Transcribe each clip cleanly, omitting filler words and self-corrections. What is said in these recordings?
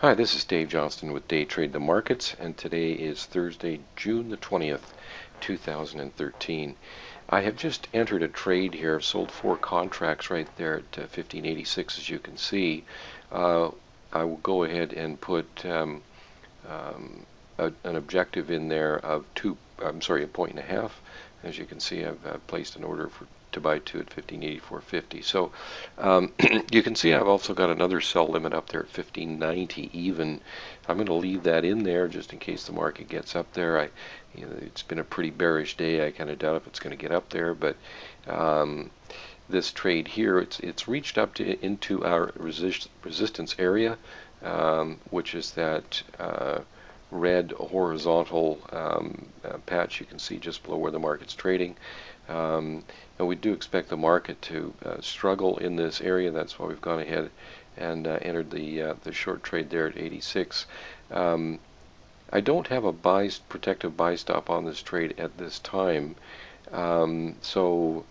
Hi, this is Dave Johnston with Day Trade the Markets, and today is Thursday, June the 20th, 2013. I have just entered a trade here. I've sold 4 contracts right there at 1586, as you can see. I will go ahead and put an objective in there of a point and a half. As you can see, I've placed an order to buy 2 at 1584.50. So you can see I've also got another sell limit up there at 1590 even. I'm going to leave that in there just in case the market gets up there. It's been a pretty bearish day. I kind of doubt if it's going to get up there, but this trade here, it's reached up into our resistance area, which is that red horizontal patch you can see just below where the market's trading. And we do expect the market to struggle in this area. That's why we've gone ahead and entered the short trade there at 86. I don't have a protective buy stop on this trade at this time, so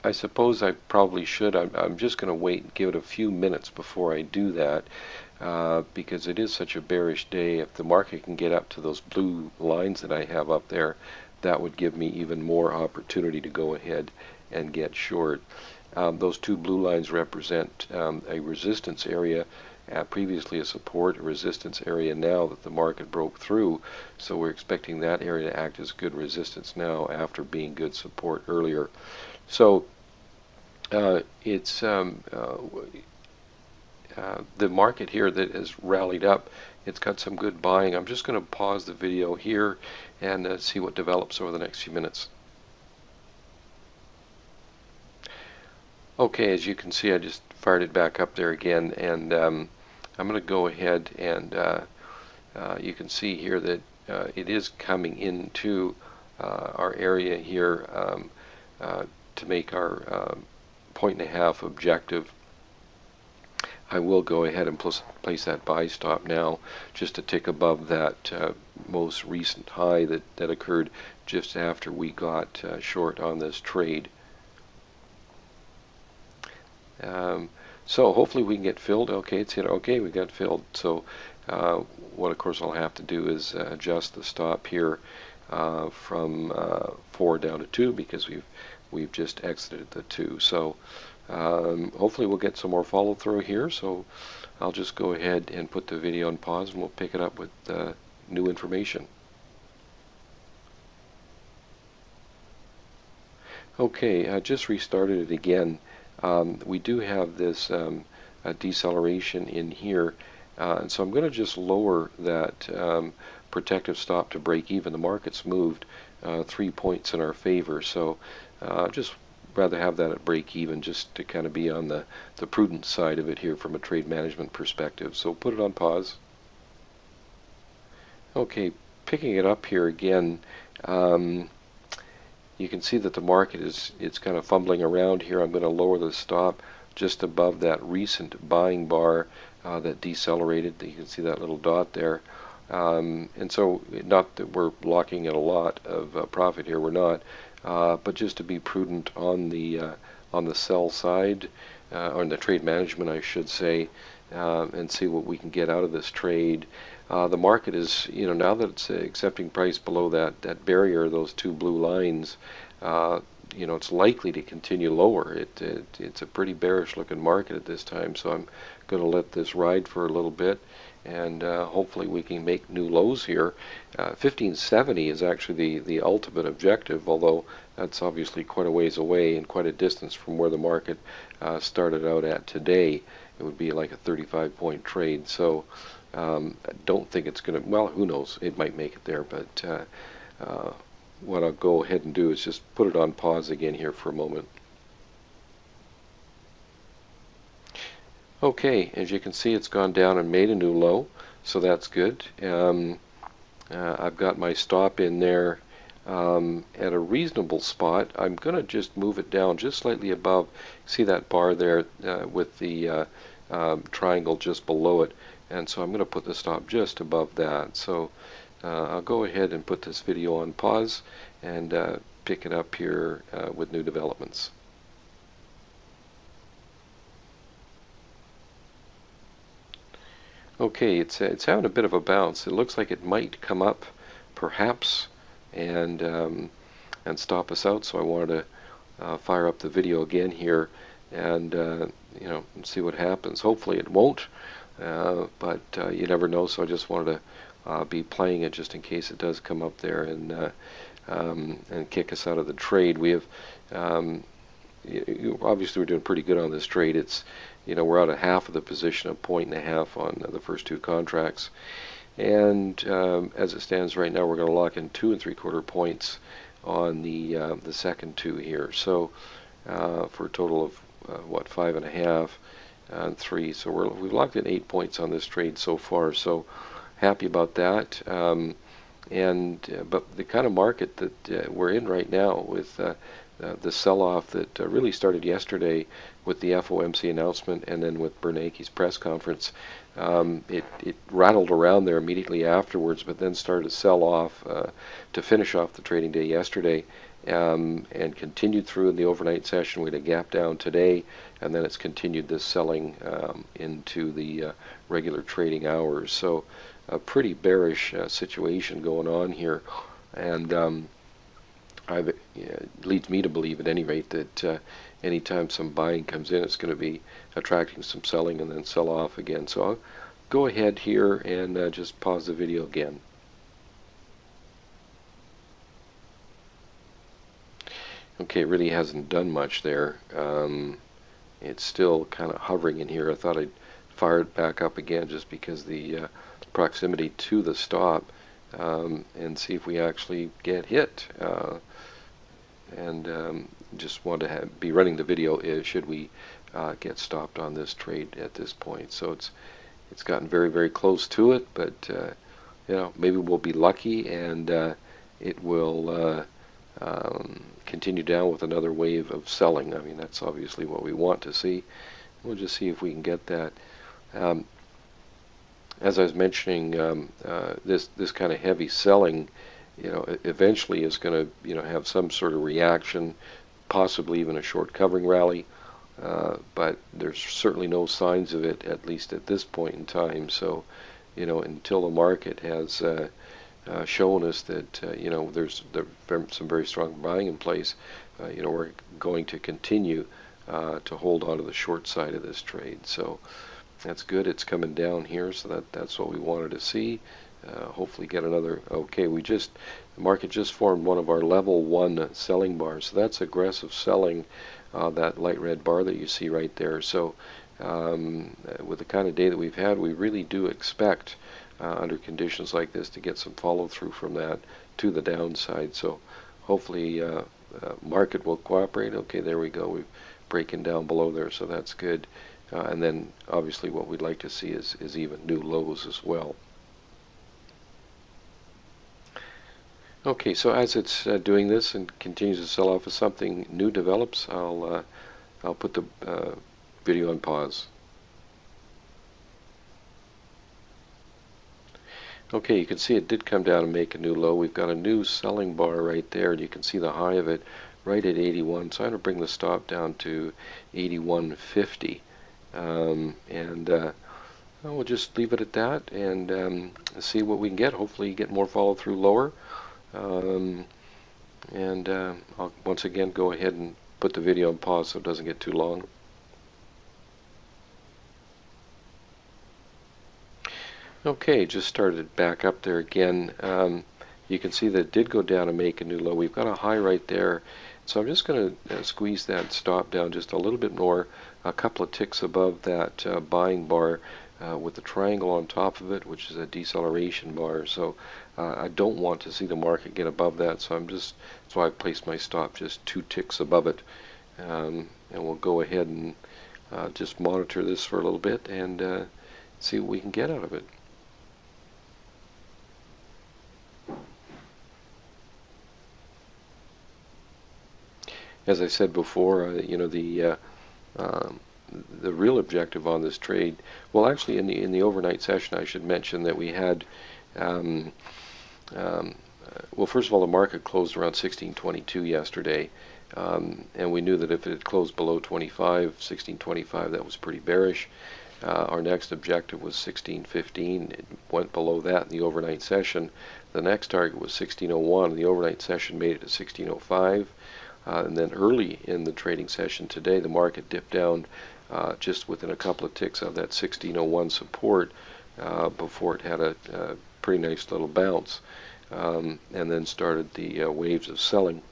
I suppose I probably should. I'm just going to wait and give it a few minutes before I do that, because it is such a bearish day. If the market can get up to those blue lines that I have up there, that would give me even more opportunity to go ahead and get short. Those 2 blue lines represent a resistance area, previously a support, a resistance area now that the market broke through. So we're expecting that area to act as good resistance now after being good support earlier. So it's the market here that has rallied up. It's got some good buying. I'm just going to pause the video here and see what develops over the next few minutes. Okay, as you can see, I just fired it back up there again, and I'm going to go ahead and you can see here that it is coming into our area here to make our point and a half objective. I will go ahead and place that buy stop now, just a tick above that most recent high that occurred just after we got short on this trade. So hopefully we can get filled. Okay, it's hit. Okay, we got filled. So what of course I'll have to do is adjust the stop here from 4 down to 2, because we've just exited the 2. So hopefully we'll get some more follow through here. So I'll just go ahead and put the video on pause, and we'll pick it up with new information. Okay, I just restarted it again. We do have this deceleration in here, and so I'm going to just lower that protective stop to break even. The market's moved 3 points in our favor, so just rather have that at break even, just to kind of be on the prudent side of it here from a trade management perspective. So put it on pause. Okay, picking it up here again, you can see that the market it's kind of fumbling around here. I'm going to lower the stop just above that recent buying bar that decelerated. You can see that little dot there. And so, not that we're locking in a lot of profit here, we're not, but just to be prudent on the sell side, or on the trade management, I should say, and see what we can get out of this trade. The market is, now that it's accepting price below that barrier, those 2 blue lines, it's likely to continue lower. It's a pretty bearish looking market at this time, so I'm going to let this ride for a little bit, and hopefully we can make new lows here. 1570 is actually the ultimate objective, although that's obviously quite a ways away and quite a distance from where the market started out at today. It would be like a 35-point trade, so I don't think it's going to, well, who knows, it might make it there, but what I'll go ahead and do is just put it on pause again here for a moment. Okay, as you can see, it's gone down and made a new low, so that's good. I've got my stop in there at a reasonable spot. I'm going to just move it down just slightly above. See that bar there with the triangle just below it, and so I'm going to put the stop just above that. So I'll go ahead and put this video on pause and pick it up here with new developments. Okay, it's having a bit of a bounce. It looks like it might come up, perhaps, and stop us out. So I wanted to fire up the video again here and see what happens. Hopefully it won't, but you never know. So I just wanted to be playing it just in case it does come up there and kick us out of the trade. We have obviously we're doing pretty good on this trade. It's we're out of half of the position, a point and a half on the first two contracts, and as it stands right now, we're going to lock in 2 3/4 points on the second two here. So for a total of what, 5.5 and 3. So we've locked in 8 points on this trade so far. So happy about that. But the kind of market that we're in right now with the sell-off that really started yesterday with the FOMC announcement and then with Bernanke's press conference, it rattled around there immediately afterwards, but then started to sell off to finish off the trading day yesterday, and continued through in the overnight session. We had a gap down today, and then it's continued this selling into the regular trading hours. So a pretty bearish situation going on here, and it leads me to believe, at any rate, that anytime some buying comes in, it's going to be attracting some selling and then sell off again. So I'll go ahead here and just pause the video again. Okay, it really hasn't done much there. It's still kind of hovering in here. I thought I'd fire it back up again just because the proximity to the stop, and see if we actually get hit. And just want to be running the video should we get stopped on this trade at this point. So it's gotten very, very close to it, but maybe we'll be lucky and it will continue down with another wave of selling. I mean, that's obviously what we want to see. We'll just see if we can get that. As I was mentioning, this kind of heavy selling, eventually is going to, have some sort of reaction, possibly even a short covering rally, but there's certainly no signs of it, at least at this point in time. So, until the market has shown us that, there's some very strong buying in place, we're going to continue to hold on to the short side of this trade. So that's good. It's coming down here, so that's what we wanted to see. Hopefully get another. Okay, the market just formed one of our level 1 selling bars, so that's aggressive selling, that light red bar that you see right there. So with the kind of day that we've had, we really do expect under conditions like this to get some follow through from that to the downside. So hopefully market will cooperate. Okay, there we go. We're breaking down below there, so that's good. And then obviously what we'd like to see is even new lows as well. Okay, so as it's doing this and continues to sell off, as something new develops, I'll put the video on pause. Okay, you can see it did come down and make a new low. We've got a new selling bar right there, and you can see the high of it right at 81. So I'm going to bring the stop down to 81.50, and we'll just leave it at that and see what we can get. Hopefully get more follow through lower. I'll once again go ahead and put the video on pause so it doesn't get too long. Okay, just started back up there again. You can see that it did go down and make a new low. We've got a high right there, so I'm just going to squeeze that stop down just a little bit more, a couple of ticks above that buying bar with the triangle on top of it, which is a deceleration bar. So I don't want to see the market get above that, so that's why I placed my stop just 2 ticks above it. And we'll go ahead and just monitor this for a little bit and see what we can get out of it. As I said before, the real objective on this trade, well, actually in the overnight session, I should mention that we had, well, first of all, the market closed around 1622 yesterday, and we knew that if it had closed below 1625, that was pretty bearish. Our next objective was 16.15. It went below that in the overnight session. The next target was 16.01. The overnight session made it to 16.05. And then early in the trading session today, the market dipped down just within a couple of ticks of that 16.01 support before it had a pretty nice little bounce, and then started the waves of selling.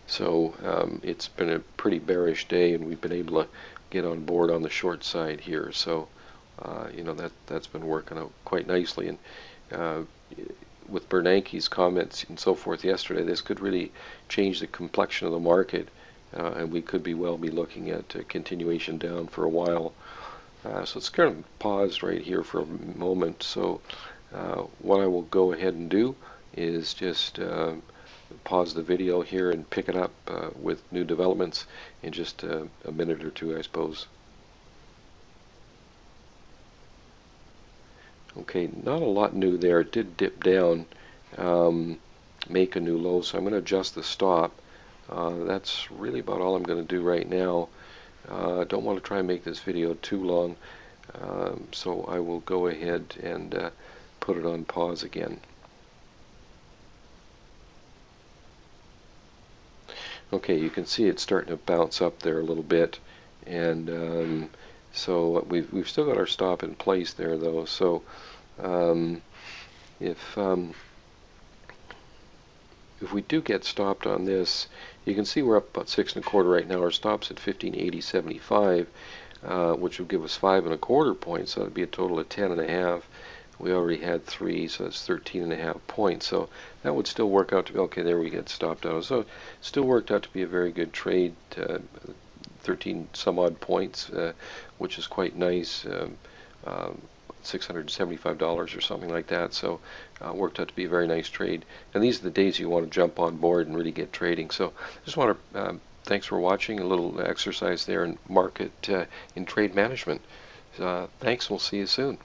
So it's been a pretty bearish day, and we've been able to get on board on the short side here. So that's been working out quite nicely. And with Bernanke's comments and so forth yesterday, this could really change the complexion of the market, and we could be looking at a continuation down for a while. So it's kind of paused right here for a moment. So what I will go ahead and do is just pause the video here and pick it up with new developments in just a minute or two, I suppose. Okay, not a lot new there. It did dip down, make a new low, so I'm going to adjust the stop. That's really about all I'm going to do right now. I don't want to try and make this video too long, so I will go ahead and put it on pause again. Okay, you can see it's starting to bounce up there a little bit, and so we've still got our stop in place there, though. So if we do get stopped on this, you can see we're up about 6.25 right now. Our stop's at 15.8075, which will give us 5.25 points. So that'd be a total of 10.5. We already had 3, so that's 13.5 points. So that would still work out to be okay. There we get stopped out. So it still worked out to be a very good trade. 13 some odd points, which is quite nice. $675 or something like that. So worked out to be a very nice trade. And these are the days you want to jump on board and really get trading. So just want to thanks for watching. A little exercise there in market in trade management. Thanks. We'll see you soon.